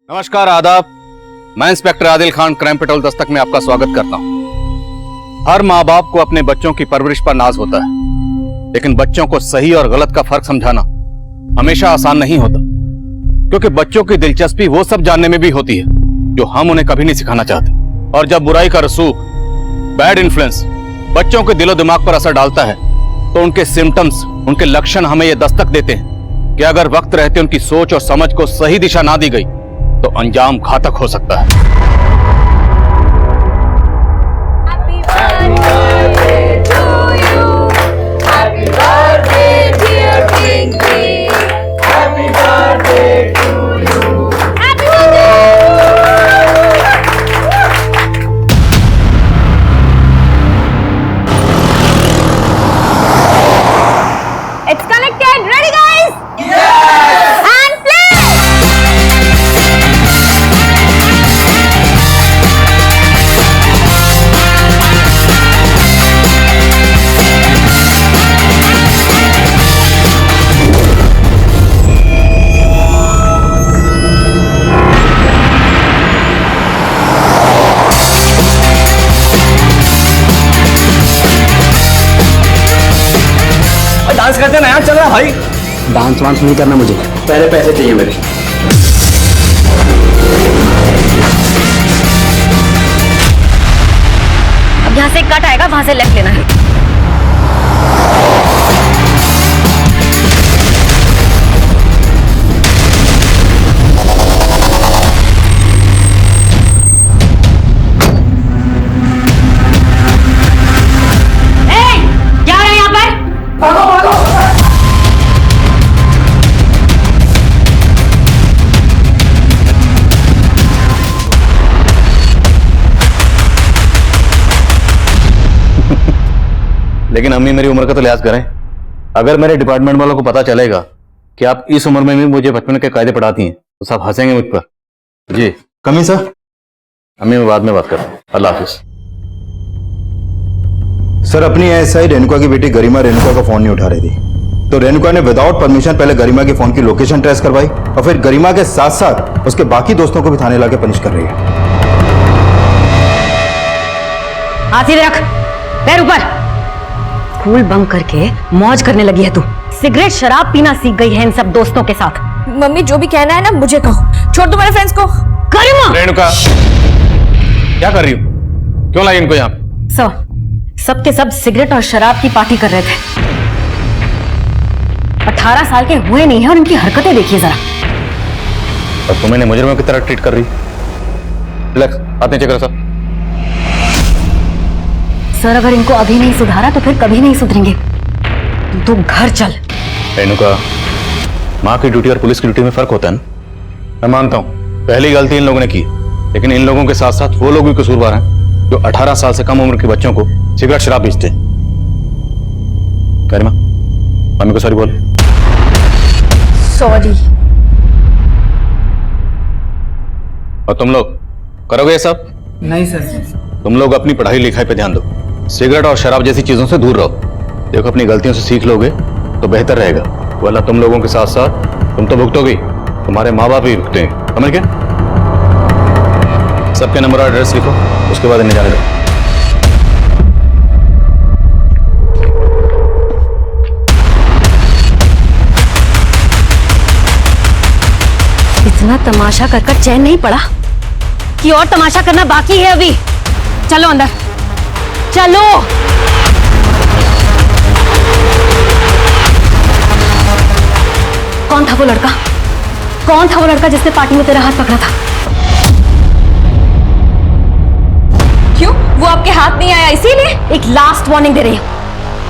नमस्कार, आदाब। मैं inspector Adil Khan crime petrol Dastak में आपका स्वागत करता हूं। हर माँ बाप को अपने बच्चों की परवरिश पर नाज होता है, लेकिन बच्चों को सही और गलत का फर्क समझाना हमेशा आसान नहीं होता, क्योंकि बच्चों की दिलचस्पी वो सब जानने में भी होती है जो हम उन्हें कभी नहीं सिखाना चाहते। और जब बुराई का रसूख, बैड इन्फ्लुएंस बच्चों के दिलो दिमाग पर असर डालता है, तो उनके सिम्टम्स, उनके लक्षण हमें यह दस्तक देते हैं कि अगर वक्त रहते उनकी सोच और समझ को सही दिशा ना दी गई तो अंजाम घातक हो सकता है। It's connected. Ready, guys? Yes! And play! Dance करते नया चल रहा भाई। डांस वांस नहीं करना मुझे, पहले पैसे चाहिए मेरे। अब यहाँ से कट आएगा, वहां से लेफ्ट लेना है। क्या है यहाँ पर? लेकिन अम्मी, मेरी उम्र का तो लिहाज करें। अगर मेरे डिपार्टमेंट वालों को पता चलेगा कि आप इस उम्र में भी मुझे बचपन के कायदे पढ़ाती हैं तो सब हंसेंगे मुझ पर। जी कमी सर। अम्मी, मैं बाद में बात करता हूँ। अल्लाह हाफिज। सर, अपनी एएसआई रेणुका की बेटी गरिमा रेणुका का फोन नहीं उठा रही थी, तो रेणुका ने विदाउट परमिशन पहले गरिमा के फोन की लोकेशन ट्रेस करवाई और फिर गरिमा के साथ साथ उसके बाकी दोस्तों को भी थाने लाके पनिश कर रही है। हाथ सीधे रख, पैर ऊपर। स्कूल बंक करके मौज करने लगी है तू। सिगरेट शराब पीना सीख गई है इन सब दोस्तों के साथ। मम्मी, जो भी कहना है ना मुझे कहो, छोड़ दो मेरे फ्रेंड्स को। गरिमा! रेणुका, क्या कर रही हो? क्यों लाई इनको यहाँ पे? सब के सब सिगरेट और शराब की पार्टी कर रहे थे। 18 साल के हुए नहीं है और इनकी हरकतें देखिए जरा। और तुम इन्हें मुजरिमों की तरह ट्रीट कर रही। रिलैक्स, हाथ नीचे करो सर। सर, अगर इनको अभी नहीं सुधारा तो फिर कभी नहीं सुधरेंगे। तू घर चल। रेणुका, माँ की ड्यूटी और पुलिस की ड्यूटी में फर्क होता है ना। मैं मानता हूँ पहली गलती इन लोगों ने की, लेकिन इन लोगों के साथ साथ वो लोग भी कसूरवार हैं जो 18 साल से कम उम्र के बच्चों को सिगरेट शराब बेचते हैं। गरिमा, मम्मी को सॉरी बोल। सॉरी। और तुम लोग करोगे ये सब? नहीं सर। तुम लोग अपनी पढ़ाई लिखाई पे ध्यान दो, सिगरेट और शराब जैसी चीजों से दूर रहो। देखो, अपनी गलतियों से सीख लोगे तो बेहतर रहेगा, वरना तुम लोगों के साथ साथ तुम तो भुगतोगे, तुम्हारे माँ बाप भी भुगतेंगे। समझ गए? सबके नंबर और एड्रेस लिखो, उसके बाद इन्हें जाने दो। इतना तमाशा कर कर चैन नहीं पड़ा कि और तमाशा करना बाकी है अभी। चलो अंदर, चलो। कौन था वो लड़का? कौन था वो लड़का जिसने पार्टी में तेरा हाथ पकड़ा था? क्यों? वो आपके हाथ नहीं आया इसीलिए? एक लास्ट वार्निंग दे रही हूँ,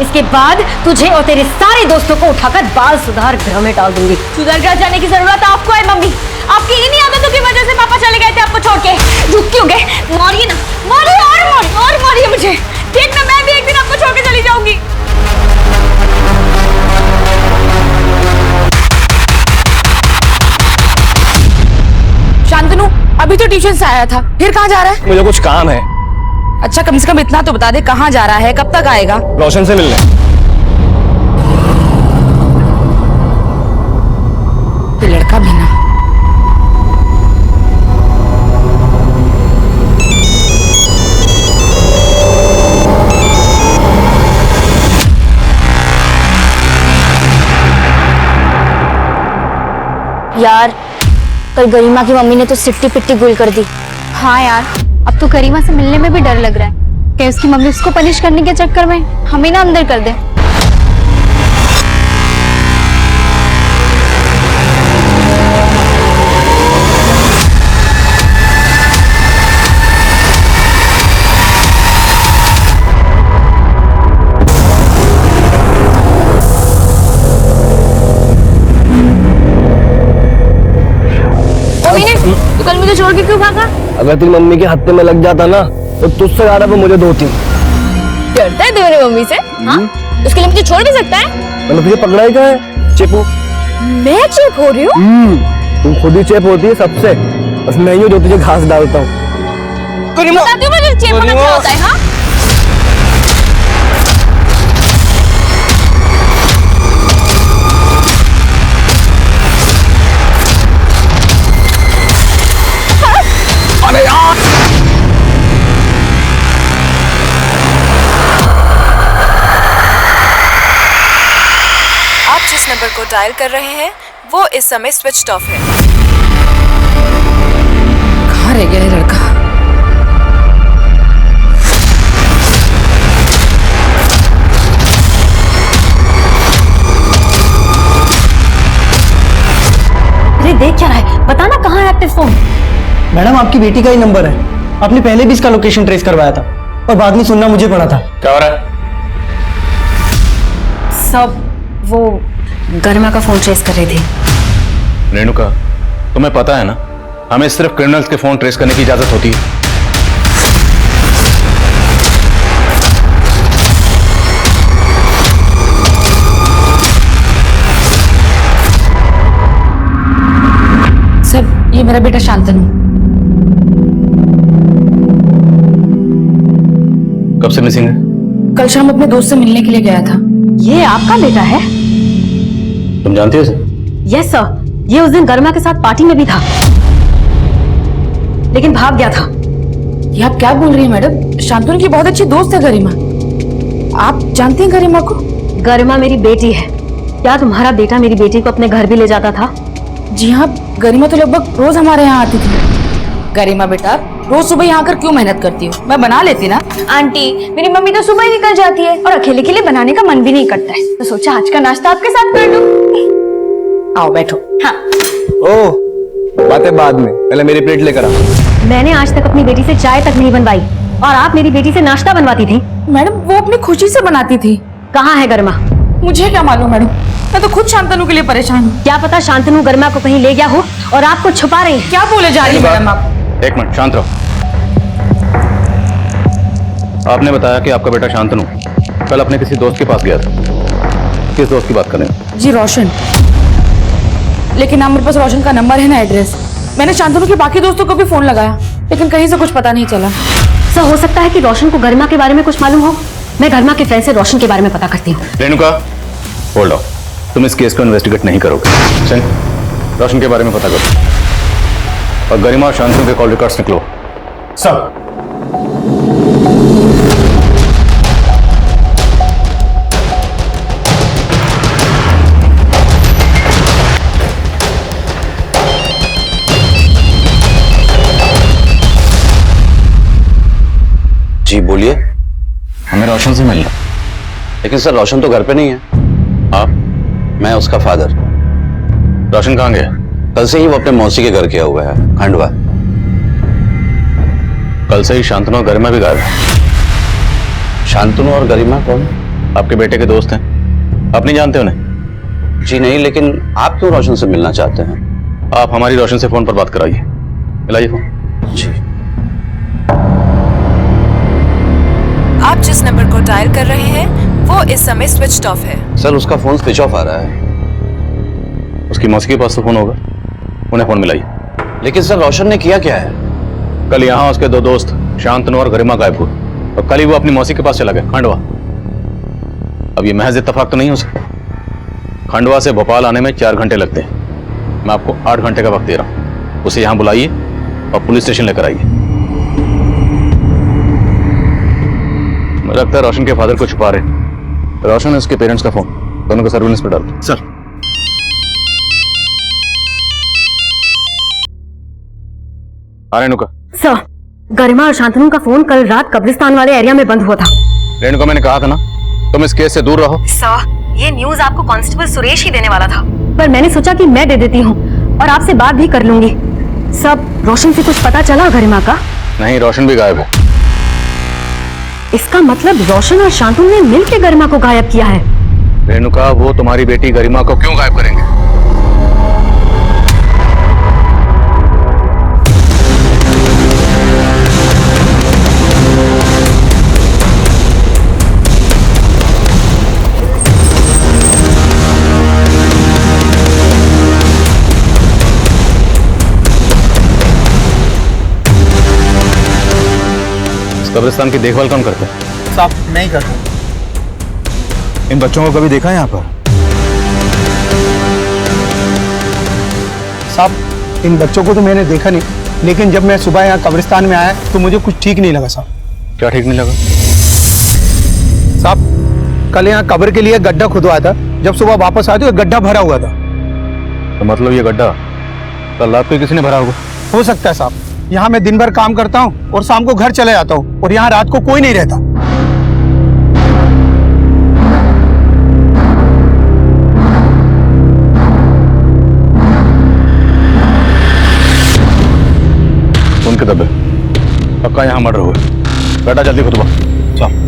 इसके बाद तुझे और तेरे सारे दोस्तों को उठाकर बाल सुधार गृह में डाल दूंगी। सुधर कर जाने की जरूरत आपको है मम्मी। आपकी इन्हीं आदतों की वजह से पापा चले गए थे आपको छोड़ के। रुक क्यों गए? मारिए ना, मारिए और मारिए मुझे। देखना, मैं भी एक दिन आपको छोड़ के चली जाऊंगी। शांतनु अभी तो ट्यूशन से आया था, फिर कहाँ जा रहा है? मुझे कुछ काम है। अच्छा, कम से कम इतना तो बता दे कहाँ जा रहा है, कब तक आएगा? रोशन से मिलने। ये लड़का भी ना यार, कल गरिमा की मम्मी ने तो सिट्टी पिट्टी गुल कर दी। हाँ यार, अब तो गरिमा से मिलने में भी डर लग रहा है कि उसकी मम्मी उसको पनिश करने के चक्कर में हमें ना अंदर कर दे। तो कल मुझे छोड़ के क्यों भागा? अगर तेरी मम्मी के हत्थे में लग जाता ना तो तुझसे ज्यादा वो मुझे धोती। डरता है तेरी मम्मी से? हाँ? उसके लिए मुझे छोड़ भी सकता है? मैंने तुझे पकड़ा ही क्या है? चेपू। मैं चुप हो रही हूँ? तुम खुद ही चेप होती है सबसे, बस मैं ही हूँ जो तुझे घास डालता हूँ। बताती हूँ मुझे चेप होना क्या होता है। हाँ? आप जिस नंबर को डायल कर रहे हैं वो इस समय स्विच्ड ऑफ है। कहाँ रह गया ये लड़का? अरे देख क्या रहा है, बताना कहाँ है एक्टिव फोन। मैडम आपकी बेटी का ही नंबर है, आपने पहले भी इसका लोकेशन ट्रेस करवाया था और बाद में सुनना मुझे पड़ा था। क्या हो रहा है? सब वो गरिमा का फोन ट्रेस कर रही थी। रेणुका, तुम्हें पता है ना, हमें सिर्फ क्रिमिनल्स के फोन ट्रेस करने की इजाजत होती है। सर, ये मेरा बेटा शांतनु। कब से मिसिंग है? कल शाम अपने दोस्त से मिलने के लिए गया था। ये आपका बेटा है? तुम जानती हो इसे? यस सर, ये उस दिन गरिमा के साथ पार्टी में भी था, लेकिन भाग गया था। ये आप क्या बोल रही हैं मैडम? शांतनु की बहुत अच्छी दोस्त है गरिमा। आप जानती हैं गरिमा को? गरिमा मेरी बेटी है। क्या तुम्हारा बेटा मेरी बेटी को अपने घर भी ले जाता था? जी हाँ, गरिमा तो लगभग रोज हमारे यहाँ आती थी। गरिमा बेटा, रोज सुबह यहाँ आकर क्यों मेहनत करती हो? मैं बना लेती ना। आंटी, मेरी मम्मी तो सुबह ही निकल जाती है और अकेले के लिए बनाने का मन भी नहीं करता है, तो सोचा आज का नाश्ता आपके साथ कर लूं। आओ बैठो। हाँ। ओ, बातें बाद में, पहले मेरी प्लेट लेकर आ। मैंने आज तक अपनी बेटी से चाय तक नहीं बनवाई और आप मेरी बेटी से नाश्ता बनवाती थी। मैडम, वो अपनी खुशी से बनाती थी। कहाँ है गरिमा? मुझे क्या मालूम मैडम, मैं तो खुद शांतनु के लिए परेशान हूँ। क्या पता शांतनु गरिमा को कहीं ले गया हो और आपको छुपा रही है। क्या बोले जा रही है मैडम आप? एक मिनट, शांत रहो। आपने बताया कि आपका बेटा शांतनु कल अपने किसी दोस्त के पास गया था। किस दोस्त की बात कर रहे हैं? जी रोशन। लेकिन ना मेरे पास रोशन का नंबर है ना एड्रेस। मैंने शांतनु के बाकी दोस्तों को भी फोन लगाया, लेकिन कहीं से कुछ पता नहीं चला। सर, हो सकता है कि रोशन को गरिमा के बारे में कुछ मालूम हो। मैं गरिमा के फ्रेंड से रोशन के बारे में पता करती हूँ। Renuka, hold on. तुम इस केस को इन्वेस्टिगेट नहीं करोगे। चल, रोशन के बारे में पता करो और गरिमा और शांतनु के कॉल रिकॉर्ड्स निकलो। सब। जी बोलिए। हमें रोशन से मिलना। लेकिन सर रोशन तो घर पे नहीं है। आप? मैं उसका फादर। रोशन कहाँ गया? कल से ही वो अपने मौसी के घर गया हुआ है, खंडवा। कल से ही शांतनु और गरिमा भी गायब है। शांतनु और गरिमा कौन? आपके बेटे के दोस्त हैं, आप नहीं जानते उन्हें? जी नहीं, लेकिन आप क्यों रोशन से मिलना चाहते हैं? आप हमारी रोशन से फोन पर बात कराइए। मिलाइए फोन। जी। आप जिस नंबर को डायल कर रहे हैं वो इस समय स्विच्ड ऑफ है। सर उसका फोन स्विच ऑफ आ रहा है। उसकी मौसी के पास तो फोन होगा, उन्हें फोन मिलाइए। लेकिन सर रोशन ने किया क्या है? कल यहाँ उसके दो दोस्त शांतनु और गरिमा गायब हुए और कल ही वो अपनी मौसी के पास चला गया, खंडवा। अब ये महज इत्तेफाक तो नहीं हो सकता। खंडवा से भोपाल आने में 4 घंटे लगते हैं। मैं आपको 8 घंटे का वक्त दे रहा हूँ। उसे यहाँ बुलाइए और पुलिस स्टेशन लेकर आइए। मुझे लगता है रोशन के फादर को छुपा रहे। रोशन है उसके पेरेंट्स का फोन, दोनों को सर्विलेंस पर डालो। सर। हाँ रेणुका। सर, गरिमा और शांतनु का फोन कल रात कब्रिस्तान वाले एरिया में बंद हुआ था। रेणुका, मैंने कहा था ना तुम इस केस से दूर रहो। सर, ये न्यूज आपको कांस्टेबल सुरेश ही देने वाला था, पर मैंने सोचा कि मैं दे देती हूँ और आपसे बात भी कर लूंगी। सब रोशन से कुछ पता चला गरिमा का? नहीं, रोशन भी गायब है। इसका मतलब रोशन और शांतनु ने मिलकर गरिमा को गायब किया है। रेणुका, वो तुम्हारी बेटी गरिमा को क्यों गायब करेंगे? कब्रिस्तान की देखभाल कौन करता है? साहब नहीं करता। इन बच्चों को कभी देखा है यहाँ पर? साहब इन बच्चों को तो मैंने देखा नहीं, लेकिन जब मैं सुबह यहाँ कब्रिस्तान में आया तो मुझे कुछ ठीक नहीं लगा साहब। क्या ठीक नहीं लगा? साहब कल यहाँ कब्र के लिए गड्ढा खुदवाया था, जब सुबह वापस आए तो गड्ढा भरा हुआ था। तो मतलब ये गड्ढा कल रात को किसी ने भरा होगा? हो सकता है साहब। यहाँ मैं दिन भर काम करता हूँ और शाम को घर चले जाता हूँ और यहाँ रात को कोई नहीं रहता। उनके दबे पक्का यहाँ मर्डर हुआ। बेटा जल्दी खुतबा। चल।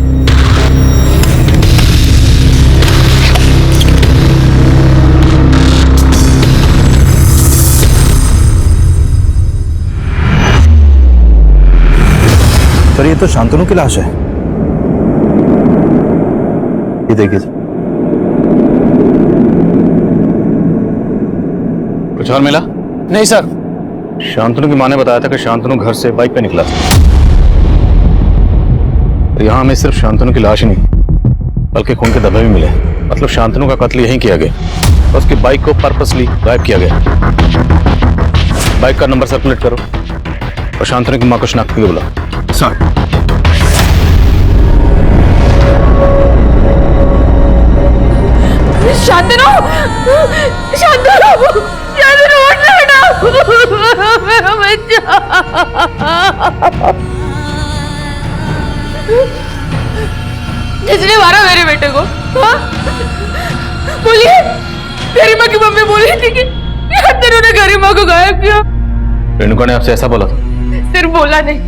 सर ये तो शांतनु की लाश है। ये देखिए। कुछ और मिला? नहीं सर। शांतनु की माँ ने बताया था कि शांतनु घर से बाइक पे निकला था। तो यहाँ हमें सिर्फ शांतनु की लाश ही नहीं बल्कि खून के धब्बे भी मिले। मतलब शांतनु का कत्ल यहीं किया गया। उसकी बाइक को पर्पसली गायब किया गया। बाइक का नंबर सर्कुलेट करो और शांतनु की माँ को शनाख्त करके बुलाओ। सर शांतनु, शांतनु, शांतनु उठ बेटा, मेरा बच्चा। किसने मारा मेरे बेटे को? हाँ? बोलिए। गरिमा की मम्मी बोली थी कि शांतनु ने गरिमा को गायब किया। रेणुका ने आपसे ऐसा बोला था? सिर्फ बोला नहीं,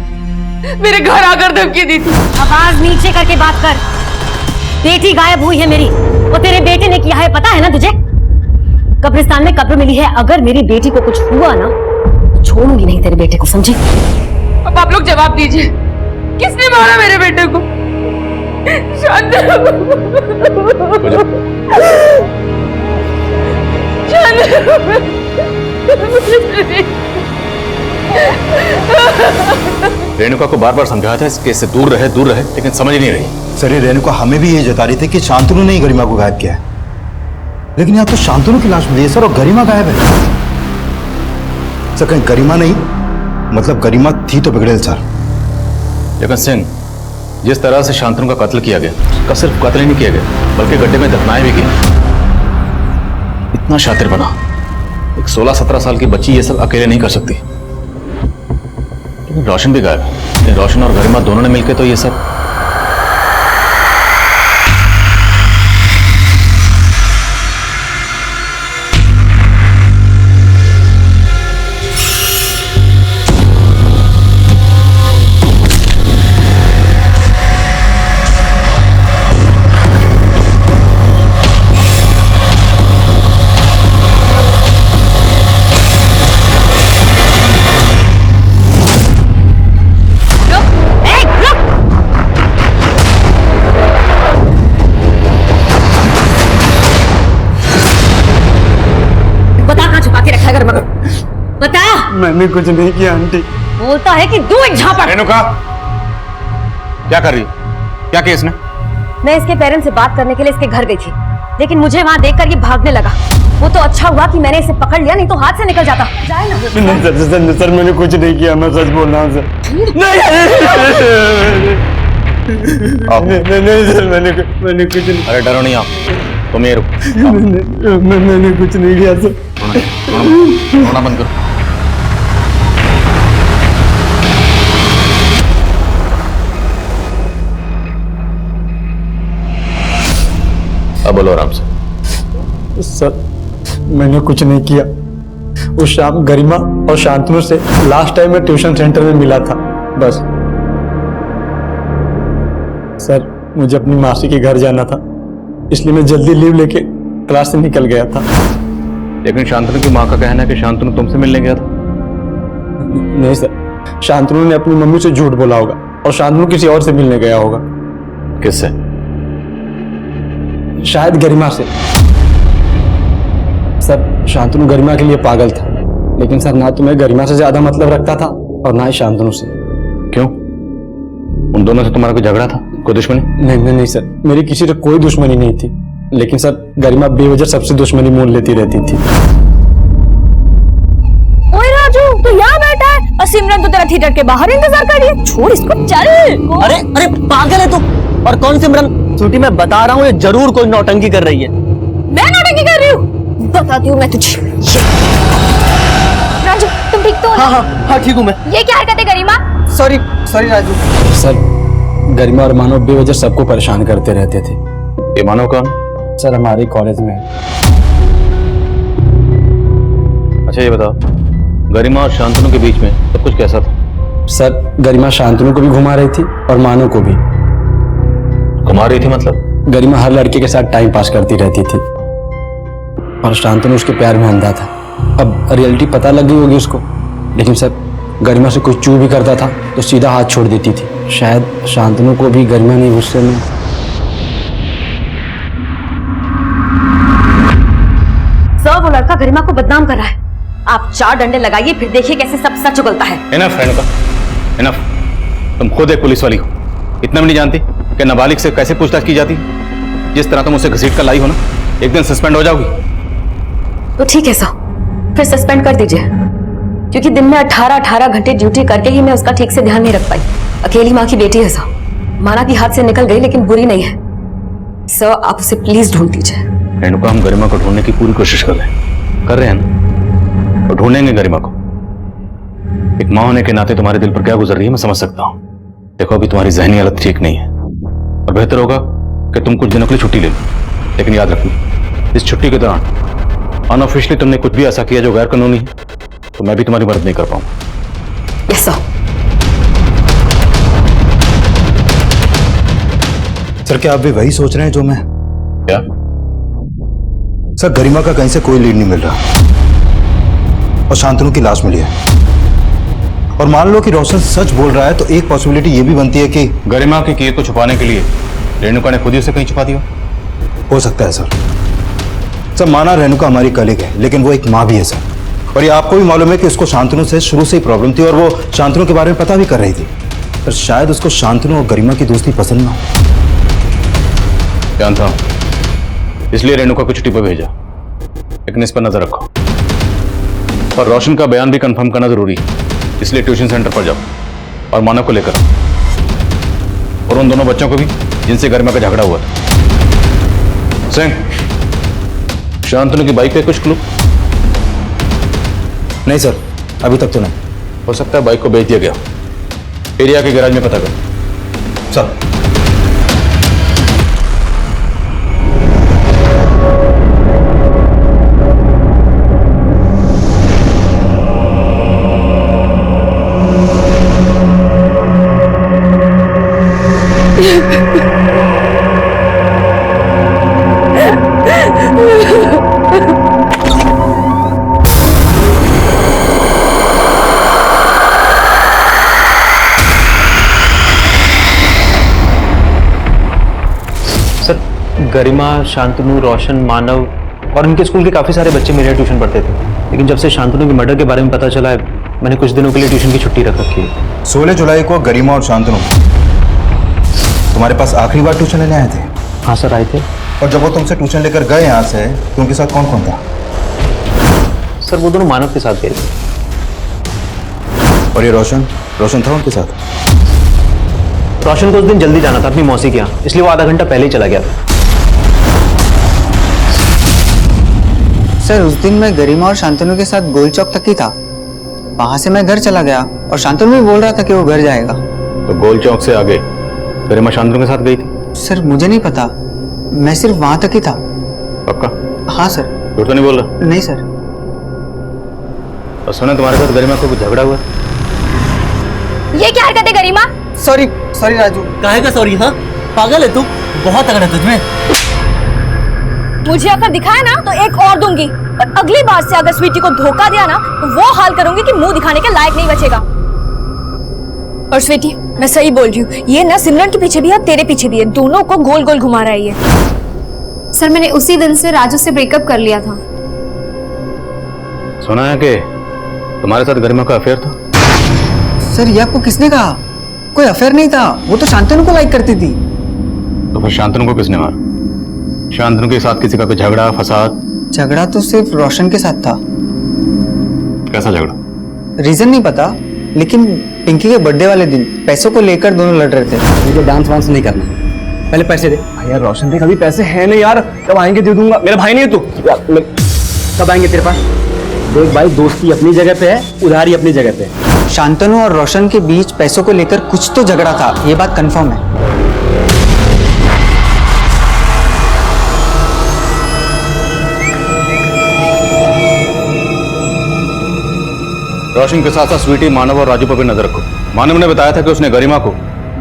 मेरे घर आकर धमकी दी थी। आवाज नीचे करके बात कर। बेटी गायब हुई है मेरी, वो तेरे बेटे ने किया है, पता है ना तुझे? कब्रिस्तान में कब्र मिली है। अगर मेरी बेटी को कुछ हुआ ना तो छोड़ूंगी नहीं तेरे बेटे को, समझी? अब आप लोग जवाब दीजिए, किसने मारा मेरे बेटे को? शांतनु, रेणुका को बार बार समझाया था इस केस से दूर रहे, लेकिन समझ नहीं रही। सर ये रेणुका हमें भी ये जता रही थी कि शांतनु ने ही गरिमा को गायब किया है, लेकिन यहाँ तो शांतनु की लाश मिली है सर और गरिमा गायब है। सर कहीं गरिमा नहीं, मतलब गरिमा थी तो बिगड़ेल सर। लेकिन सिंह, जिस तरह से शांतनु का कत्ल किया गया, उसका सिर्फ कत्ल ही नहीं किया गया बल्कि गड्ढे में दफनाए भी गए। इतना शातिर बना, एक 16-17 साल की बच्ची ये सब अकेले नहीं कर सकती। लेकिन रोशन भी गायब है। रोशन और गरिमा दोनों ने मिलकर तो ये सब। मैंने कुछ नहीं किया आंटी। बोलता है कि दो एक झापड़। रेणुका क्या कर रही? क्या किया इसने? मैं इसके पेरेंट्स से बात करने के लिए इसके घर गई थी, लेकिन मुझे वहाँ देखकर ये भागने लगा। वो तो अच्छा हुआ कि मैंने इसे पकड़ लिया, नहीं तो हाथ से निकल जाता। जाए ना। नहीं सर मैंने कुछ नहीं किया, मैं सच बोल रहा हूँ सर। नहीं सर मैंने कुछ नहीं। अरे डरो नहीं, आप तुम ये रुको। मैंने कुछ नहीं किया सर। रोना बंद करो। अब बोलो आराम से। सर मैंने कुछ नहीं किया। उस शाम गरिमा और शांतनु से लास्ट टाइम मैं ट्यूशन सेंटर में मिला था, बस। सर मुझे अपनी मासी के घर जाना था, इसलिए मैं जल्दी लीव लेके क्लास से निकल गया था। लेकिन शांतनु की माँ का कहना है कि शांतनु तुमसे मिलने गया था। नहीं सर, शांतनु ने अपनी मम्मी से झूठ बोला होगा और शांतनु किसी और से मिलने गया होगा। किससे? शायद गरिमा से। सर शांतनु गरिमा के लिए पागल था, लेकिन सर ना तो मैं गरिमा से ज्यादा मतलब रखता था और ना ही शांतनु से। क्यों? उन दोनों से तुम्हारा कोई झगड़ा था, कोई दुश्मनी? नहीं सर, मेरी किसी से कोई दुश्मनी नहीं थी, लेकिन सर गरिमा बेवजह सबसे दुश्मनी मोल लेती रहती थी। ओए राजू, तू यहाँ बैठा है और सिमरन तो तेरा थिएटर के बाहर इंतजार कर रही है। छोड़ इसको, चल। अरे पागल है तू? और कौन सिमरन? छोटी मैं बता रहा हूँ, ये जरूर कोई नौटंकी कर रही है। मैं नौटंकी कर रही हूँ? बताती हूँ मैं तुझे। राजू तुम ठीक तो हो? हाँ ठीक हूँ मैं। ये क्या हरकत है गरिमा? सॉरी राजू। सर गरिमा और मानव बेवजह सबको परेशान करते रहते थे। ये मानव कौन? सर हमारे कॉलेज में। अच्छा ये बताओ, गरिमा और शांतनु के बीच में सब कुछ कैसा था? सर गरिमा शांतनु को भी घुमा रही थी और मानव को भी। घुमा रही थी मतलब? गरिमा हर लड़के के साथ टाइम पास करती रहती थी और शांतनु उसके प्यार में अंधा था। अब रियलिटी पता लग गई होगी उसको, लेकिन सर गरिमा से कोई चू भी करता था तो सीधा हाथ छोड़ देती थी। शायद शांतनु को भी गरिमा ने गुस्से में। सर वो लड़का गरिमा को बदनाम कर रहा है। आप 4 डंडे लगाइए, फिर देखिए कैसे सब सच उगलता है। Enough Renuka, enough. तुम खुद एक पुलिस वाली हो, इतना भी नहीं जानती कि नाबालिग से कैसे पूछताछ की जाती? जिस तरह तुम उसे घसीट कर लाई हो ना, एक दिन सस्पेंड हो जाओगी। तो ठीक है सर, फिर सस्पेंड कर दीजिए, क्योंकि दिन में 18 घंटे ड्यूटी करके ही मैं उसका ठीक से ध्यान नहीं रख पाई। अकेली माँ की बेटी है सर, माना की हाथ से निकल गई लेकिन बुरी नहीं है। सर आप उसे प्लीज ढूंढ दीजिए। रेणुका, हम गरिमा को ढूंढने की पूरी कोशिश कर रहे हैं ना, और ढूंढेंगे गरिमा को। एक माँ होने के नाते तुम्हारे दिल पर क्या गुजर रही है मैं समझ सकता हूँ। देखो अभी तुम्हारी जहनी हालत ठीक नहीं है और बेहतर होगा कि तुम कुछ दिनों के लिए छुट्टी ले लो, लेकिन याद रखना इस छुट्टी के दौरान अनऑफिशियली तुमने कुछ भी ऐसा किया जो गैर कानूनी है तो मैं भी तुम्हारी मदद नहीं कर पाऊंगा। Yes sir. सर क्या आप भी वही सोच रहे हैं जो मैं? क्या? सर गरिमा का कहीं से कोई लीड नहीं मिल रहा और शांतनु की लाश मिली है, और मान लो कि रोशन सच बोल रहा है तो एक पॉसिबिलिटी ये भी बनती है कि गरिमा के किए को छुपाने के लिए रेणुका ने खुद ही उसे कहीं छुपा दिया। हो सकता है सर माना रेणुका हमारी कलीग है, लेकिन वो एक माँ भी है सर, और ये आपको भी मालूम है कि उसको शांतनु से शुरू से ही प्रॉब्लम थी और वो शांतनु के बारे में पता भी कर रही थी, पर शायद उसको शांतनु और गरिमा की दोस्ती पसंद ना हो। जानता हूं, इसलिए रेणुका को छुट्टी पर भेजा, लेकिन इस पर नजर रखो। और रोशन का बयान भी कंफर्म करना जरूरी है, इसलिए ट्यूशन सेंटर पर जाओ और मानव को लेकर और उन दोनों बच्चों को भी जिनसे गरिमा का झगड़ा हुआ था। सिंह, शांतनु की बाइक पे कुछ क्लू? नहीं सर, अभी तक तो नहीं। हो सकता है बाइक को बेच दिया गया, एरिया के गैराज में पता करो। सर गरिमा, शांतनु, रोशन, मानव और उनके स्कूल के काफी सारे बच्चे मेरे ट्यूशन पढ़ते थे, लेकिन जब से शांतनु के मर्डर के बारे में पता चला है मैंने कुछ दिनों के लिए ट्यूशन की छुट्टी रख रखी है। 16 जुलाई को गरिमा और शांतनु तुम्हारे पास आखिरी बार ट्यूशन लेने आए थे? हाँ सर आए थे। और जब वो तुमसे ट्यूशन लेकर गए यहाँ से तो उनके साथ कौन कौन था? सर वो दोनों मानव के साथ गए थे। और ये रोशन था उनके साथ? रोशन को उस दिन जल्दी जाना था अपनी मौसी के यहाँ, इसलिए वो आधा घंटा पहले ही चला गया था। सर उस दिन मैं गरिमा और शांतनु के साथ गोल चौक तक ही था, वहां से मैं घर चला गया और शांतनु भी बोल रहा था कि वो घर जाएगा। तो गोल चौक से आगे गरिमा शांतनु के साथ गई थी? सर मुझे नहीं पता, मैं सिर्फ वहां तक ही था। पक्का? हाँ सर। झूठ तो नहीं बोल रहा? नहीं सर। और सुना तुम्हारे साथ गरिमा को कुछ झगड़ा हुआ? ये क्या हरकत है गरिमा? Sorry sorry Raju. काहे का सॉरी? हाँ पागल है तू, बहुत तगड़ा है तुझमें। मुझे अगर दिखाया ना तो एक और दूंगी, और अगली बार से अगर स्वीटी को धोखा दिया ना तो वो हाल करूंगी कि मुंह दिखाने के लायक नहीं बचेगा। और स्वीटी मैं सही बोल रही हूँ, ये ना सिमरन के पीछे भी है तेरे पीछे भी है, दोनों को गोल गोल घुमा रहा है ये। सर मैंने उसी दिन से राजू से ब्रेकअप कर लिया था। सुना है कि तुम्हारे साथ गरिमा का अफेयर था? सर ये आपको किसने कहा? कोई अफेयर नहीं था, वो तो शांतनु को लाइक करती थी। तो फिर शांतनु को किसने मारा? शांतनु के साथ किसी का कोई झगड़ा फसाद? झगड़ा तो सिर्फ रोशन के साथ था। कैसा झगड़ा? रीजन नहीं पता, लेकिन पिंकी के बर्थडे वाले दिन पैसों को लेकर दोनों लड़ रहे थे। मुझे डांस वांस नहीं करना, पहले पैसे दे। यार रोशन देख अभी पैसे हैं नहीं यार, कब आएंगे दे दूंगा। मेरा भाई नहीं है तू यार, कब आएंगे तेरे पास? देख भाई, दोस्ती अपनी जगह पे है, उधारी अपनी जगह पे है। शांतनु और रोशन के बीच पैसों को लेकर कुछ तो झगड़ा था, ये बात कंफर्म है। रोशन के साथ साथ स्वीटी, मानव और राजू पर भी नजर रखो। मानव ने बताया था कि उसने गरिमा को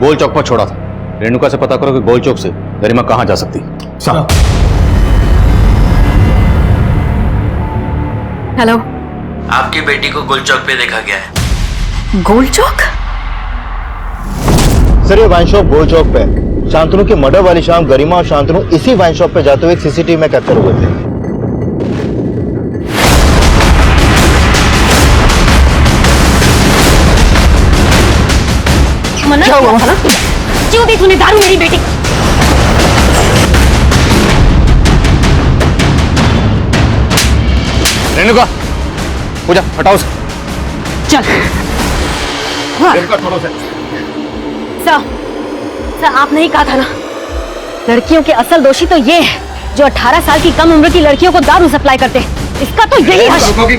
गोल चौक पर छोड़ा था। रेणुका से पता करो कि गोल चौक से गरिमा कहां जा सकती है। साहब। हेलो, आपकी बेटी को गोल चौक पे देखा गया है। गोल चौक? सर ये वाइन शॉप गोल चौक पे है। शांतनु की मर्डर वाली शाम गरिमा और शांतनु इसी वाइन शॉप पे जाते हुए सीसीटीवी में कैप्चर हुए थे। क्या हुआ था ना? क्यों दी तूने दारू मेरी बेटी? रेणुका, पूजा हटाओ उसे। चल। रेणुका छोड़ो उसे। सर आपने ही कहा था ना, लड़कियों के असल दोषी तो ये है जो 18 साल की कम उम्र की लड़कियों को दारू सप्लाई करते हैं। इसका तो यही हश्र।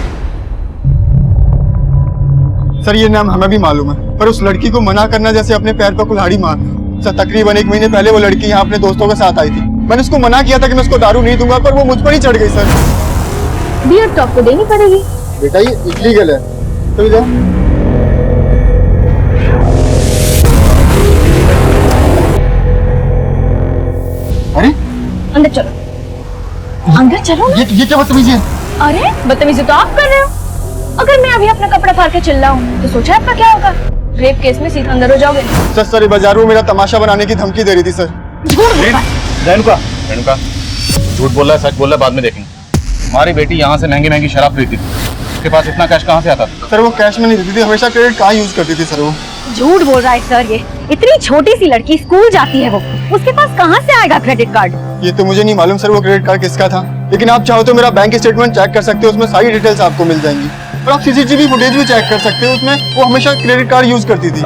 सर ये नाम हमें भी मालूम है, पर उस लड़की को मना करना जैसे अपने पैर पर कुल्हाड़ी मारना। सर तकरीबन 1 महीने पहले वो लड़की यहाँ अपने दोस्तों के साथ आई थी। मैंने उसको मना किया था कि मैं उसको दारू नहीं दूंगा, पर वो मुझ पर ही चढ़ गई। सर बियर टॉप तो देनी पड़ेगी। बेटा ये इलीगल है, तो जाओ। अरे अंदर चलो, अंदर चलो। ये क्या बदतमीजी है? अरे बदतमीजी तो आप कर रहे हो। अगर मैं अभी अपना कपड़ा फाड़ के चिल्ला रहा तो सोचा आपका क्या होगा? रेप केस में सीधा अंदर हो जाओगे। सर बाजार में मेरा तमाशा बनाने की धमकी दे रही थी। सर रेणुका, रेणुका झूठ बोल रहा है, सच बोल रहा है, बाद में देखेंगे। हमारी बेटी यहाँ से महंगी महंगी शराब खरीदती थी, उसके पास इतना कैश कहाँ से आता था? सर वो कैश में नहीं देती थी, हमेशा क्रेडिट कार्ड यूज करती थी। सर वो झूठ बोल रहा है सर। ये इतनी छोटी सी लड़की स्कूल जाती है, वो उसके पास कहाँ से आएगा क्रेडिट कार्ड? ये तो मुझे नहीं मालूम सर वो क्रेडिट कार्ड किसका था, लेकिन आप चाहो तो मेरा बैंक स्टेटमेंट चेक कर सकते हो, उसमें सारी डिटेल्स आपको मिल जाएंगी। और आप सीसीटीवी फुटेज भी चेक कर सकते हो, उसमें वो हमेशा क्रेडिट कार्ड यूज करती थी।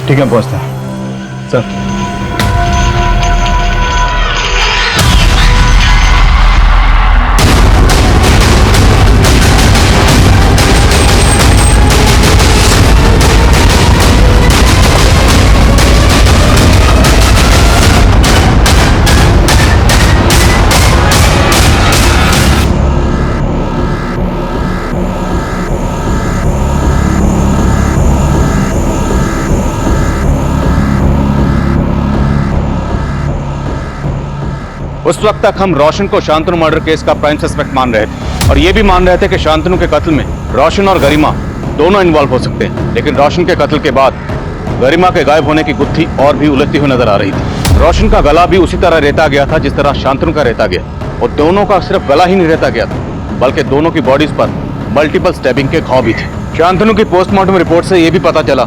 ठीक है, पहुंचते हैं सर। उस वक्त तक हम रोशन को शांतनु मर्डर केस का प्राइम सस्पेक्ट मान रहे थे और ये भी मान रहे थे कि शांतनु के कत्ल में रोशन और गरिमा दोनों इन्वॉल्व हो सकते हैं। लेकिन रोशन के कत्ल के बाद गरिमा के गायब होने की गुत्थी और भी उलझती हुई नजर आ रही थी। रोशन का गला भी उसी तरह रेता गया था जिस तरह शांतनु का रेता गया, और दोनों का सिर्फ गला ही नहीं रेता गया था, बल्कि दोनों की बॉडीज पर मल्टीपल स्टैबिंग के घाव भी थे। शांतनु की पोस्टमार्टम रिपोर्ट से यह भी पता चला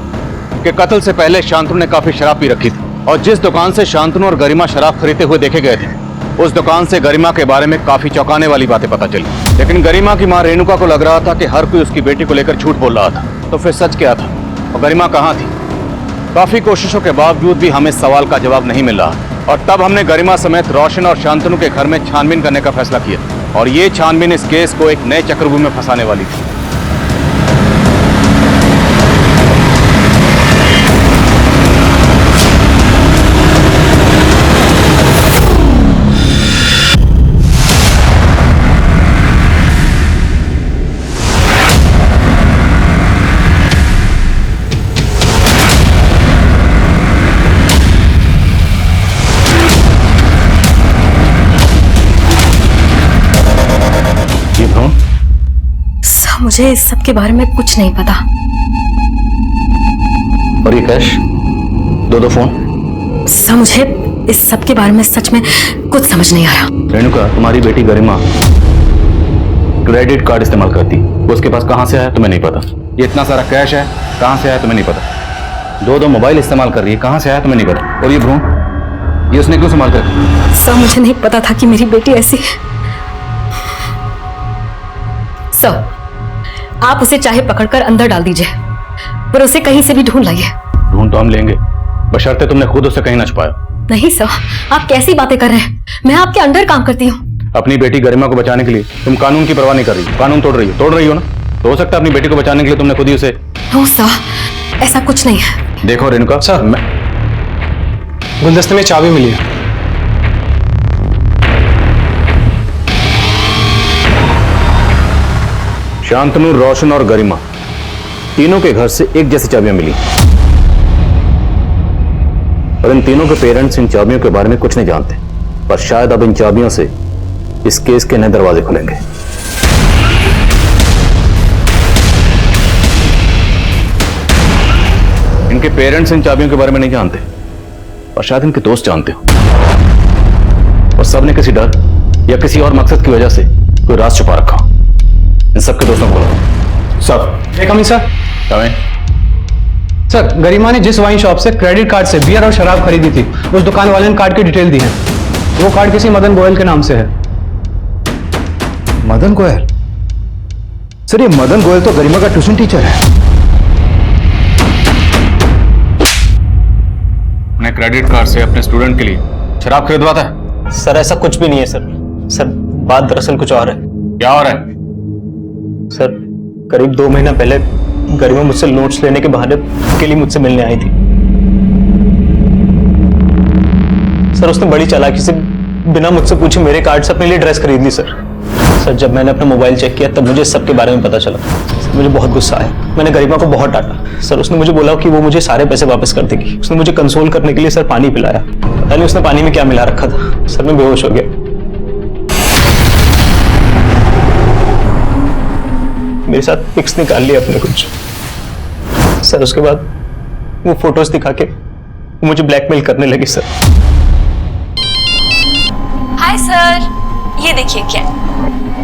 कि कत्ल से पहले शांतनु ने काफी शराब पी रखी थी, और जिस दुकान से शांतनु और गरिमा शराब खरीदते हुए देखे गए थे उस दुकान से गरिमा के बारे में काफी चौंकाने वाली बातें पता चली। लेकिन गरिमा की मां रेणुका को लग रहा था कि हर कोई उसकी बेटी को लेकर झूठ बोल रहा था, तो फिर सच क्या था और गरिमा कहां थी? काफी कोशिशों के बावजूद भी हमें सवाल का जवाब नहीं मिल रहा, और तब हमने गरिमा समेत रोशन और शांतनु के घर में छानबीन करने का फैसला किया, और ये छानबीन इस केस को एक नए चक्रव्यूह में फंसाने वाली थी। मुझे इस सब के बारे में कुछ नहीं पता। और ये कैश, दो फोन। सर मुझे इस सब के बारे में सच में कुछ समझ नहीं आ रहा। रेणुका, तुम्हारी बेटी गरिमा क्रेडिट कार्ड इस्तेमाल करती, उसके पास कहां से आया तुम्हें नहीं पता। ये इतना सारा कैश है, कहां से आया तुम्हें नहीं पता। दो मोबाइल इस्तेमाल कर रही है, कहां से आया तुम्हें नहीं पता। और ये भ्रूण, ये उसने क्यों संभाल कर? सर मुझे नहीं पता था कि मेरी बेटी ऐसी है। सर आप उसे चाहे पकड़कर अंदर डाल दीजिए, पर उसे कहीं से भी ढूंढ लाइए। ढूंढ तो हम लेंगे, बशर्ते तुमने खुद उसे कहीं न छुपाया। नहीं सर, आप कैसी बातें कर रहे हैं? मैं आपके अंडर काम करती हूँ। अपनी बेटी गरिमा को बचाने के लिए तुम कानून की परवाह नहीं कर रही, कानून तोड़ रही हो ना। तो हो सकता है अपनी बेटी को बचाने के लिए तुमने खुद ही उसे। नो सर, ऐसा कुछ नहीं है। देखो रेणुका सर, गुलदस्ते में चाबी मिली है। शांतनु, रोशन और गरिमा तीनों के घर से एक जैसी चाबियां मिली, और इन तीनों के पेरेंट्स इन चाबियों के बारे में कुछ नहीं जानते। पर शायद अब इन चाबियों से इस केस के नए दरवाजे खुलेंगे। इनके पेरेंट्स इन चाबियों के बारे में नहीं जानते, और शायद इनके दोस्त जानते हो, और सबने किसी डर या किसी और मकसद की वजह से कोई राज छुपा रखा। इन सबके दोस्तों को सर, कमिंग सर। कमें। सर, गरिमा ने जिस वाइन शॉप से क्रेडिट कार्ड से बियर और शराब खरीदी थी, उस दुकान वाले ने कार्ड की डिटेल दी है। वो कार्ड किसी मदन गोयल के नाम से है। मदन गोयल? सर, ये मदन गोयल तो गरिमा का ट्यूशन टीचर है। अपने क्रेडिट कार्ड से अपने स्टूडेंट के लिए शराब खरीदवाता है? सर ऐसा कुछ भी नहीं है सर। सर बात दरअसल कुछ और है। क्या हो रहा है? सर, करीब 2 महीना पहले गरिमा मुझसे नोट्स लेने के बहाने के लिए मुझसे मिलने आई थी। सर उसने बड़ी चालाकी से बिना मुझसे पूछे मेरे कार्ड से अपने लिए ड्रेस खरीद ली। सर जब मैंने अपना मोबाइल चेक किया तब मुझे सबके बारे में पता चला। सर मुझे बहुत गुस्सा आया। मैंने गरिमा को बहुत डांटा। सर उसने मुझे बोला कि वो मुझे सारे पैसे वापस कर देगी। उसने मुझे कंसोल करने के लिए सर पानी पिलाया। पता नहीं उसने पानी में क्या मिला रखा था। सर मैं बेहोश हो गया। मेरे साथ पिक्स निकाल लिया अपने कुछ। सर उसके बाद वो फोटोज दिखा के मुझे ब्लैकमेल करने लगी। सर हाय सर, ये देखिए क्या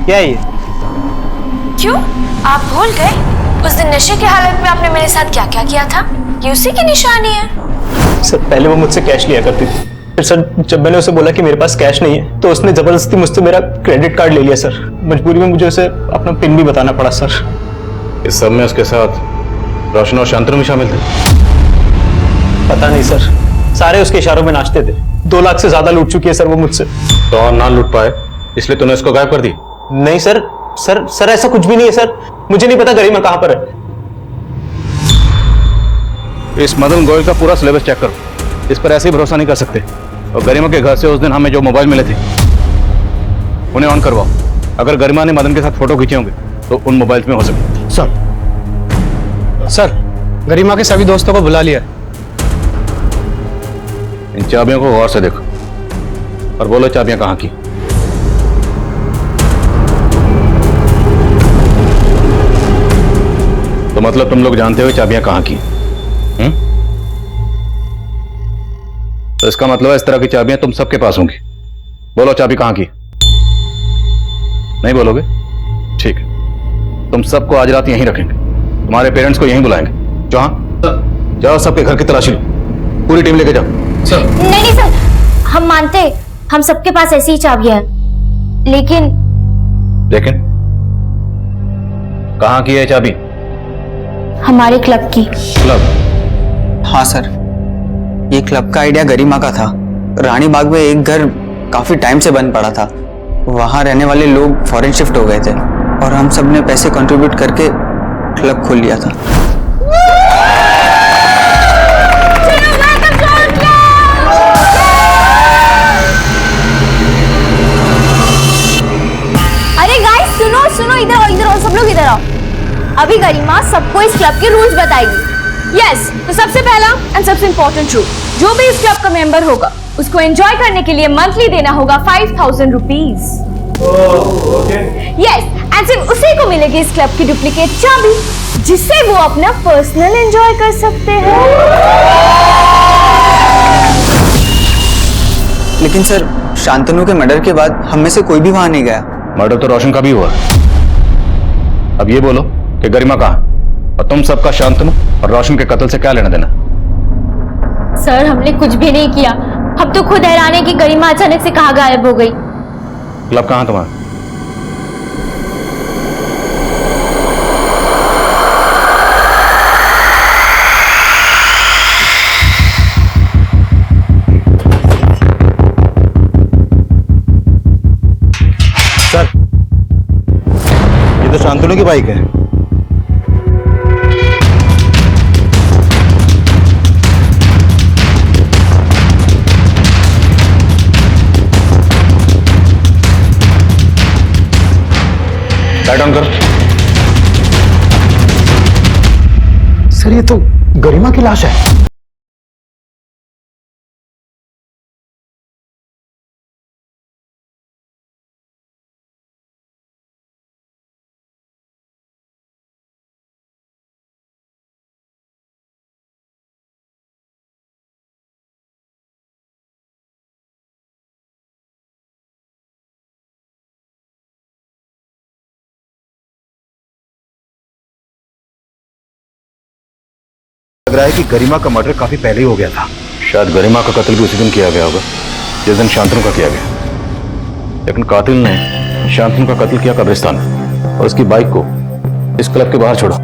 है ये? क्यों आप भूल गए उस दिन नशे की हालत में आपने मेरे साथ क्या क्या किया था? ये उसी की निशानी है। सर पहले वो मुझसे कैश लिया करती थी। फिर सर जब मैंने उसे बोला कि मेरे पास कैश नहीं है तो उसने जबरदस्ती मुझसे मेरा क्रेडिट कार्ड ले लिया। सर मजबूरी में मुझे उसे अपना पिन भी बताना पड़ा। सर इस सब में उसके साथ रोशन और शांतनु भी शामिल थे? पता नहीं सर, सारे उसके इशारों में नाचते थे। 2 लाख से ज्यादा लूट चुकी है सर वो मुझसे। तो और ना लूट पाए इसलिए तूने उसको गायब कर दी? नहीं सर, सर ऐसा कुछ भी नहीं है सर। मुझे नहीं पता गरिमा कहां पर है। इस मदन गोयल का पूरा सिलेबस चेक करो, इस पर ऐसे ही भरोसा नहीं कर सकते। और गरिमा के घर से उस दिन हमें जो मोबाइल मिले थे उन्हें ऑन करवाओ। अगर गरिमा ने मदन के साथ फोटो खींचे होंगे तो उन मोबाइल में हो सकते। सर गरिमा के सभी दोस्तों को बुला लिया। इन चाबियों को गौर से देखो और बोलो चाबियां कहां की। तो मतलब तुम लोग जानते हो चाबियां कहां की? तो इसका मतलब है इस तरह की चाबियां तुम सबके पास होंगी। बोलो चाबी कहां की? नहीं बोलोगे? ठीक है, तुम सबको आज रात यहीं रखेंगे। तुम्हारे पेरेंट्स को यहीं बुलाएंगे। जाओ सबके घर की तलाशी लो, पूरी टीम लेके जाओ। नहीं सर, हम मानते हम सबके पास ऐसी ही चाबियां हैं, लेकिन कहां की है चाबी? हमारे क्लब की। क्लब? हाँ सर, ये क्लब का आइडिया गरिमा का था। रानी बाग में एक घर काफी टाइम से बंद पड़ा था। वहां रहने वाले लोग फॉरेन शिफ्ट हो गए थे और हम सब ने पैसे कंट्रीब्यूट करके क्लब खोल लिया था। अरे गाइस सुनो सुनो, इधर आओ सब लोग इधर आओ। अभी गरिमा सबको इस क्लब के रूल्स बताएगी। यस, तो सबसे पहला एंड सबसे इम्पोर्टेंट रूल, जो भी इस क्लब का मेंबर होगा उसको एंजॉय करने के लिए मंथली देना होगा 5000 रुपीज। यस, एंड सिर्फ उसी को मिलेगी इस क्लब की डुप्लीकेट चाबी, जिससे वो अपना पर्सनल एंजॉय कर सकते हैं। लेकिन सर, शांतनु के मर्डर के बाद हम में से कोई भी वहां नहीं गया। मर्डर तो रोशन का भी हुआ। अब ये बोलो कि गरिमा कहाँ है? और तुम सबका शांतनु और रोशन के कत्ल से क्या लेना देना? सर हमने कुछ भी नहीं किया, हम तो खुद हैरान है कि गरिमा अचानक से कहाँ गायब हो गई। क्लब कहाँ तुम्हारा? सर, ये तो शांतनु की बाइक है। लाइट ऑन करो। सर, ये तो गरिमा की लाश है। लग रहा है कि गरिमा का मर्डर काफी पहले ही हो गया था। शायद गरिमा का कत्ल भी उसी दिन किया गया होगा जिस दिन शांतनु का किया गया। लेकिन कातिल ने शांतनु का कत्ल किया कब्रिस्तान में और उसकी बाइक को इस क्लब के बाहर छोड़ा।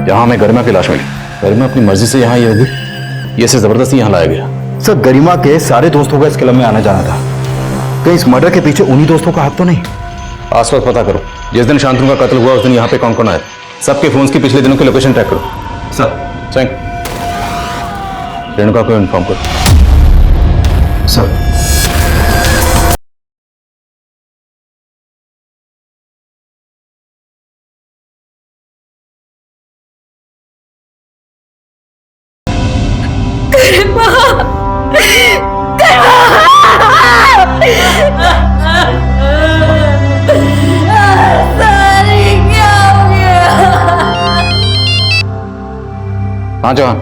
यहाँ हमें गरिमा की लाश मिली। गरिमा अपनी मर्जी से यहाँ ये होगी, ये इसे जबरदस्ती यहाँ लाया गया। सर, गरिमा के सारे दोस्तों का इस क्लब में आना जाना था। कहीं इस मर्डर के पीछे उन्हीं दोस्तों का हाथ तो नहीं? आसपास पता करो, जिस दिन शांतनु का कत्ल हुआ उस दिन यहाँ पे कौन कौन आया। सबके फोन्स की पिछले दिनों की लोकेशन ट्रैक करो। सर। थैंक। रेणुका को इन्फॉर्म करो। सर। हाँ जवान।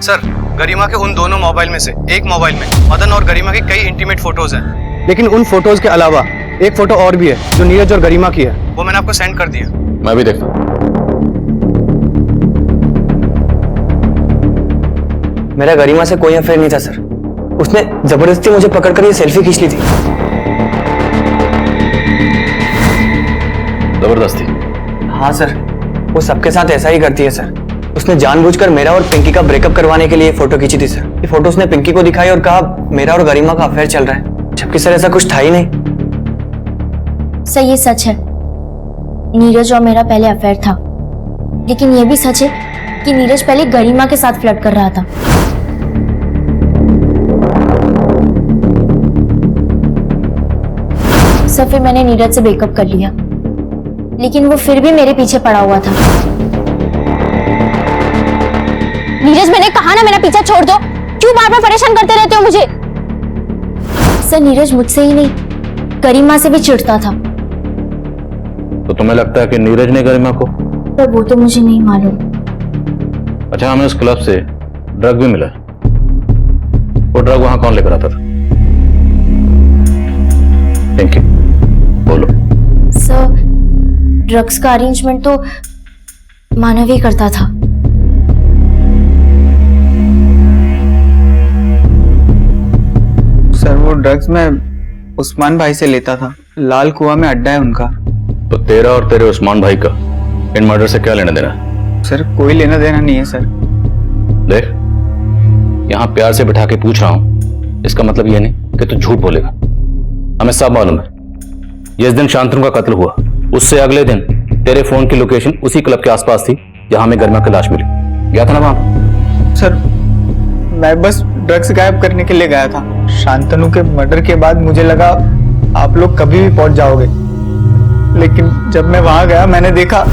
सर, गरिमा के उन दोनों मोबाइल में से एक मोबाइल में मदन और गरिमा की कई इंटीमेट फोटोज हैं। लेकिन उन फोटोज के अलावा एक फोटो और भी है जो नीरज और गरिमा की है। वो मैंने आपको सेंड कर दिया। मैं भी देखता हूँ। मेरा गरिमा से कोई अफेयर नहीं था सर। उसने जबरदस्ती मुझे पकड़कर ये सेल्फी खींच ली थी। जबरदस्ती? हाँ सर, वो सबके साथ ऐसा ही करती है सर। उसने जानबूझकर मेरा और पिंकी का ब्रेकअप करवाने के लिए फोटो खींची थी सर। ये फोटो उसने पिंकी को दिखाई और कहा मेरा और गरिमा का अफेयर चल रहा है, जबकि सर ऐसा कुछ था ही नहीं। सर ये सच है, नीरज और मेरा पहले अफेयर था। लेकिन ये भी सच है कि नीरज पहले गरिमा के साथ फ्लर्ट कर रहा था। सर फिर मैंने नीरज से ब्रेकअप कर लिया, लेकिन वो फिर भी मेरे पीछे पड़ा हुआ था। नीरज, मैंने कहा ना मेरा पीछा छोड़ दो, क्यों बार बार परेशान करते रहते हो मुझे? सर नीरज मुझसे ही नहीं, गरिमा से भी चिढ़ता था। तो तुम्हें लगता है कि नीरज ने गरिमा को? पर वो तो मुझे नहीं मालूम। अच्छा, हमें उस क्लब से ड्रग भी मिला। वो ड्रग वहां कौन लेकर आता था? पिंकी, बोलो। सर ड्रग्स का अरेंजमेंट तो मानव ही करता था। सर वो ड्रग्स मैं उस्मान भाई से लेता था। लाल कुआं में अड्डा है उनका। तो तेरा और तेरे उस्मान भाई का इन मर्डर से क्या लेना देना? सर कोई लेना देना नहीं है सर। देख, यहाँ प्यार से बिठा के पूछ रहा हूं, इसका मतलब ये नहीं कि तू झूठ बोलेगा। हमें सब मालूम है, जिस दिन शांतनु का कत्ल हुआ उससे अगले दिन तेरे फोन की लोकेशन उसी क्लब के आसपास थी जहां हमें गरिमा की लाश मिली। गया था ना वहां? सर मैं बस ड्रग्स गायब करने के लिए गया था। शांतनु के मर्डर के बाद मुझे लगा आप लोग कभी भी पहुंच जाओगे, लेकिन जब मैं वहां गया मैंने देखा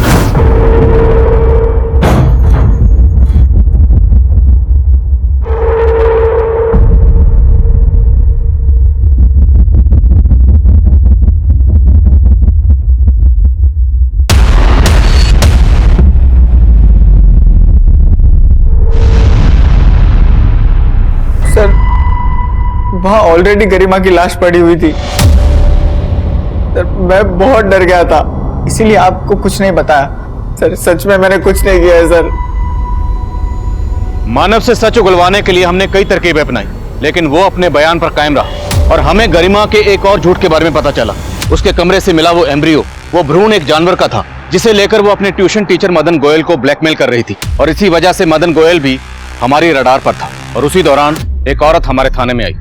वहां ऑलरेडी गरिमा की लाश पड़ी हुई थी सर। मैं बहुत डर गया था, इसीलिए आपको कुछ नहीं बताया सर। सच में मैंने कुछ नहीं किया है सर। मानव से सच उगलवाने के लिए हमने कई तरकीबें अपनाई, लेकिन वो अपने बयान पर कायम रहा और हमें गरिमा के एक और झूठ के बारे में पता चला। उसके कमरे से मिला वो एम्ब्रियो, वो भ्रूण एक जानवर का था जिसे लेकर वो अपने ट्यूशन टीचर मदन गोयल को ब्लैकमेल कर रही थी, और इसी वजह से मदन गोयल भी हमारी रडार पर था। और उसी दौरान एक औरत हमारे थाने में आई,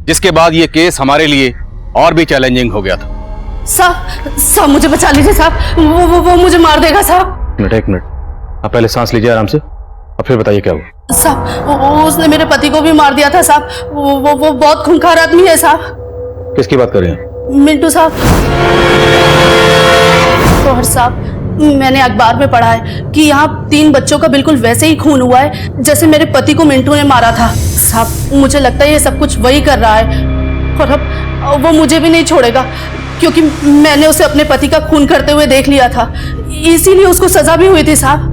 जिसके बाद ये केस हमारे लिए और भी चैलेंजिंग हो गया था। साहब मुझे बचा लीजिए साहब, वो मुझे मार देगा साहब। एक मिनट, आप पहले सांस लीजिए आराम से, और फिर बताइए क्या हुआ। साहब उसने मेरे पति को भी मार दिया था साहब। वो बहुत खूंखार आदमी है साहब। किसकी बात कर रहे हैं? मिंटू साहब। और साहब मैंने अखबार में पढ़ा है कि यहाँ 3 बच्चों का बिल्कुल वैसे ही खून हुआ है जैसे मेरे पति को मिंटू ने मारा था साहब। मुझे लगता है ये सब कुछ वही कर रहा है, और अब वो मुझे भी नहीं छोड़ेगा, क्योंकि मैंने उसे अपने पति का खून करते हुए देख लिया था, इसीलिए उसको सजा भी हुई थी साहब।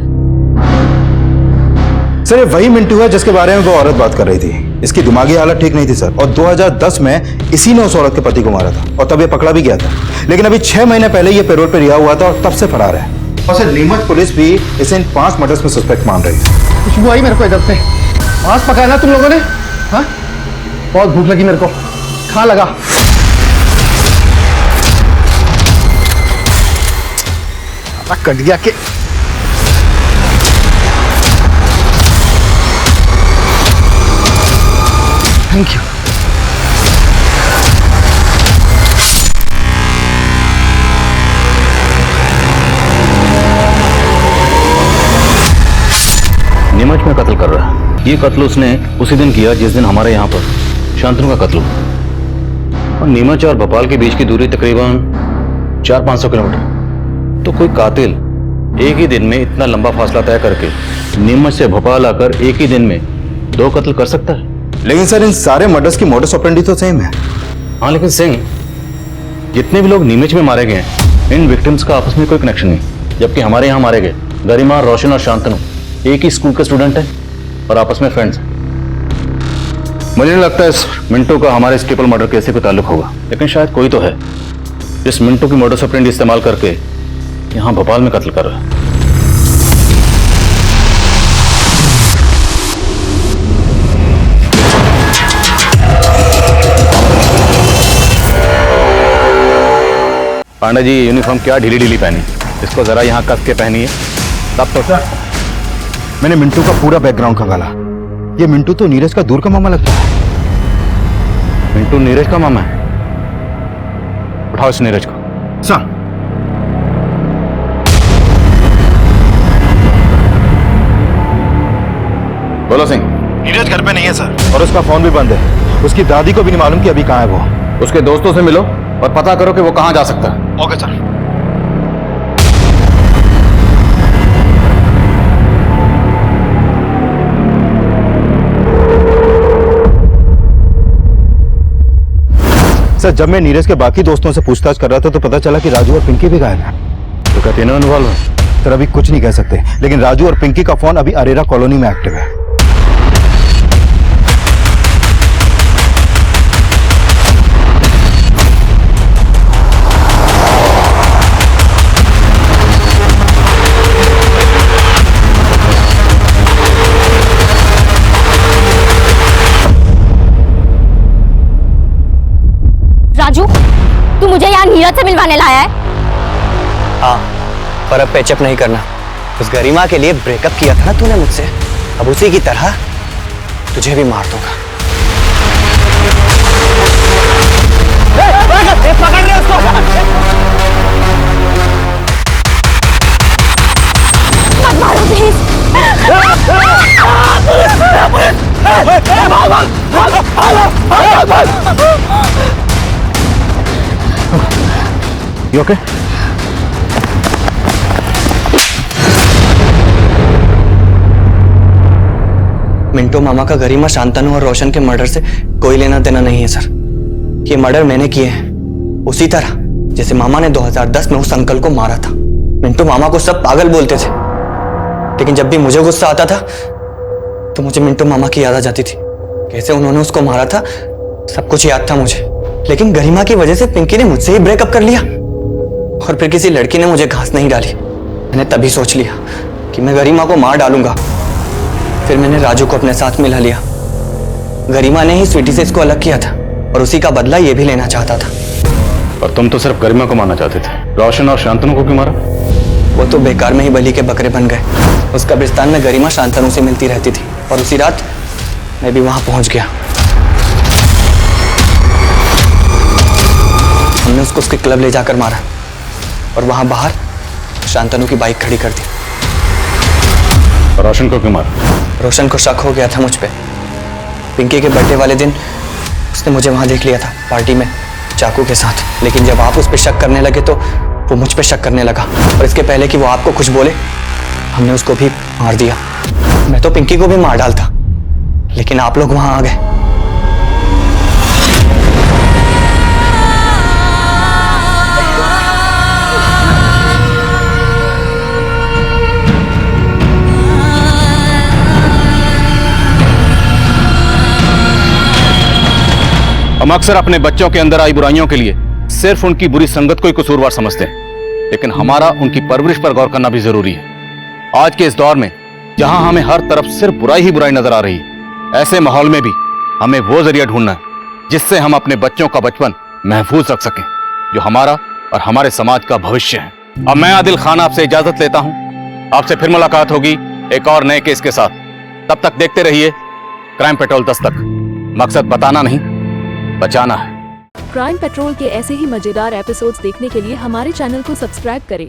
सर ये वही मिंटू है जिसके बारे में वो औरत बात कर रही थी। इसकी दिमागी हालत ठीक नहीं थी सर, और 2010 में इसी ने उस औरत के पति को मारा था, और तब ये पकड़ा भी गया था। लेकिन अभी 6 महीने पहले ये पैरोल पे रिहा हुआ था और तब से फरार है। और सर नीमच पुलिस भी इसे इन 5 मर्डर्स में सस्पेक्ट मान रही है। खुशबू आई मेरे को इधर से। मांस पकाया ना तुम लोगों ने? हाँ, बहुत भूख लगी मेरे को, खा लगा। कट गया के थैंक यू। नीमच में कत्ल कर रहा है। ये कत्ल उसने उसी दिन किया जिस दिन हमारे यहाँ पर शांतनु का कत्ल हुआ। और नीमच और भोपाल के बीच की दूरी तकरीबन 400-500 किलोमीटर। तो कोई कातिल एक ही दिन में इतना लंबा फासला तय करके नीमच से भोपाल आकर एक ही दिन में 2 कत्ल कर सकता है? लेकिन सर इन सारे मर्डर्स की मोडस ऑपरेंडी तो सेम है। हाँ, लेकिन सिंह, जितने भी लोग नीमच में मारे गए हैं, इन विक्टिम्स का आपस में कोई कनेक्शन नहीं। जबकि हमारे यहाँ मारे गए गरिमा, रोशन और शांतनु एक ही स्कूल के स्टूडेंट हैं और आपस में फ्रेंड्स हैं। मुझे नहीं लगता इस मिंटू का हमारे इस ट्रिपल मर्डर केस से कोई ताल्लुक होगा, लेकिन शायद कोई तो है जिस मिंटू की मोडस ऑपरेंडी इस्तेमाल करके यहाँ भोपाल में कत्ल कर रहा है। पांडे जी, यूनिफॉर्म क्या ढीली ढीली पहनी, इसको जरा यहाँ कस के पहनिए तब तो। सर मैंने मिंटू का पूरा बैकग्राउंड खंगाला। ये मिंटू तो नीरज का दूर का मामा लगता है। मिंटू नीरज का मामा है? उठाओ इस नीरज को। सर बोलो सिंह। नीरज घर पे नहीं है सर, और उसका फोन भी बंद है। उसकी दादी को भी नहीं मालूम कि अभी कहाँ है वो। उसके दोस्तों से मिलो और पता करो कि वो कहां जा सकता है। Okay sir. सर जब मैं नीरज के बाकी दोस्तों से पूछताछ कर रहा था तो पता चला कि राजू और पिंकी भी गायब है। तो क्या तीनों इन्वॉल्व है? सर अभी कुछ नहीं कह सकते, लेकिन राजू और पिंकी का फोन अभी अरेरा कॉलोनी में एक्टिव है। राजू, तू मुझे यहाँ नीरज से मिलवाने लाया है? हाँ, पर अब पैचअप नहीं करना। उस गरिमा के लिए ब्रेकअप किया था ना तूने मुझसे, अब उसी की तरह तुझे भी मार दूंगा। पकड़ ले उसको। मत मारो प्लीज। You okay? मिंटू मामा का गरिमा, शांतनु और रोशन के मर्डर से कोई लेना देना नहीं है सर। ये मर्डर मैंने किए हैं उसी तरह जैसे मामा ने 2010 में उस अंकल को मारा था। मिंटू मामा को सब पागल बोलते थे, लेकिन जब भी मुझे गुस्सा आता था तो मुझे मिंटू मामा की याद आ जाती थी। कैसे उन्होंने उसको मारा था सब कुछ याद था मुझे, लेकिन गरिमा की वजह से पिंकी ने मुझसे ही ब्रेकअप कर लिया और फिर किसी लड़की ने मुझे घास नहीं डाली। मैंने तभी सोच लिया कि मैं गरिमा को मार डालूंगा। फिर मैंने राजू को अपने साथ मिला लिया। गरिमा ने ही स्वीटी से इसको अलग किया था और उसी का बदला ये भी लेना चाहता था। और तुम तो सिर्फ गरिमा को मारना चाहते थे, रोशन और शांतनु को क्यों मारा? वो तो बेकार में ही बलि के बकरे बन गए। उस कब्रिस्तान में गरिमा शांतनु से मिलती रहती थी और उसी रात मैं भी वहां पहुंच गया। हमने उसको उसके क्लब ले जाकर मारा और वहां बाहर शांतनु की बाइक खड़ी कर दी। और रोशन को क्यों मारा? रोशन को शक हो गया था मुझ पे। पिंकी के बर्थडे वाले दिन उसने मुझे वहां देख लिया था पार्टी में चाकू के साथ, लेकिन जब आप उस पर शक करने लगे तो वो मुझ पे शक करने लगा और इसके पहले कि वो आपको कुछ बोले हमने उसको भी मार दिया। मैं तो पिंकी को भी मार डालता, लेकिन आप लोग वहां आ गए। हम अक्सर अपने बच्चों के अंदर आई बुराइयों के लिए सिर्फ उनकी बुरी संगत को ही कसूरवार समझते हैं, लेकिन हमारा उनकी परवरिश पर गौर करना भी जरूरी है। आज के इस दौर में जहां हमें हर तरफ सिर्फ बुराई ही बुराई नजर आ रही है, ऐसे माहौल में भी हमें वो जरिया ढूंढना है जिससे हम अपने बच्चों का बचपन महफूज रख सकें, जो हमारा और हमारे समाज का भविष्य है। अब मैं आदिल खान आपसे इजाजत लेता हूं। आपसे फिर मुलाकात होगी एक और नए केस के साथ। तब तक देखते रहिए क्राइम पेट्रोल दस्तक। मकसद बताना नहीं, बचाना है। क्राइम पेट्रोल के ऐसे ही मजेदार एपिसोड्स देखने के लिए हमारे चैनल को सब्सक्राइब करें